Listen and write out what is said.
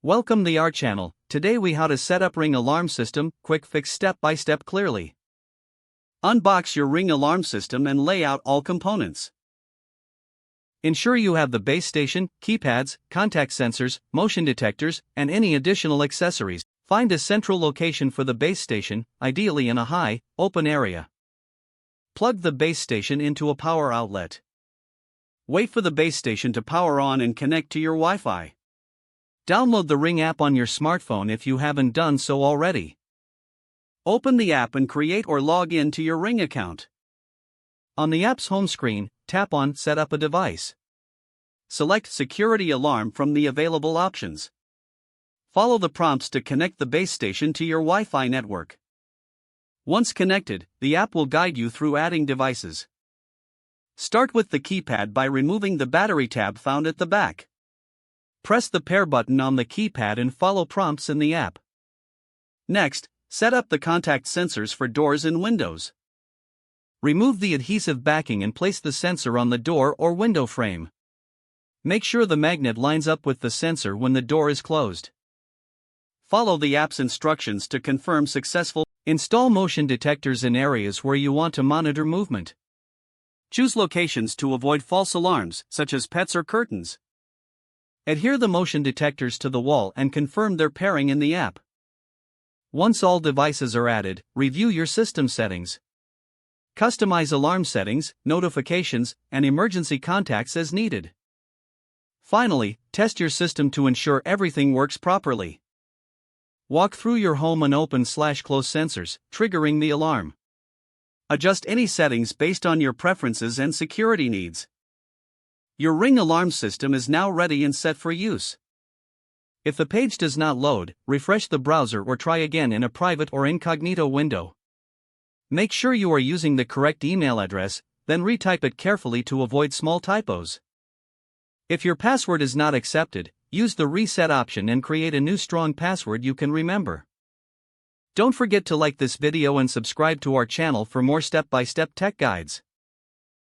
Welcome to our channel. Today we how to set up Ring alarm system, quick fix step by step clearly. Unbox your Ring alarm system and lay out all components. Ensure you have the base station, keypads, contact sensors, motion detectors, and any additional accessories. Find a central location for the base station, ideally in a high, open area. Plug the base station into a power outlet. Wait for the base station to power on and connect to your Wi-Fi. Download the Ring app on your smartphone if you haven't done so already. Open the app and create or log in to your Ring account. On the app's home screen, tap on Set up a device. Select Security Alarm from the available options. Follow the prompts to connect the base station to your Wi-Fi network. Once connected, the app will guide you through adding devices. Start with the keypad by removing the battery tab found at the back. Press the pair button on the keypad and follow prompts in the app. Next, set up the contact sensors for doors and windows. Remove the adhesive backing and place the sensor on the door or window frame. Make sure the magnet lines up with the sensor when the door is closed. Follow the app's instructions to confirm successful. Install motion detectors in areas where you want to monitor movement. Choose locations to avoid false alarms, such as pets or curtains. Adhere the motion detectors to the wall and confirm their pairing in the app. Once all devices are added, review your system settings. Customize alarm settings, notifications, and emergency contacts as needed. Finally, test your system to ensure everything works properly. Walk through your home and open/close sensors, triggering the alarm. Adjust any settings based on your preferences and security needs. Your Ring alarm system is now ready and set for use. If the page does not load, refresh the browser or try again in a private or incognito window. Make sure you are using the correct email address, then retype it carefully to avoid small typos. If your password is not accepted, use the reset option and create a new strong password you can remember. Don't forget to like this video and subscribe to our channel for more step-by-step tech guides.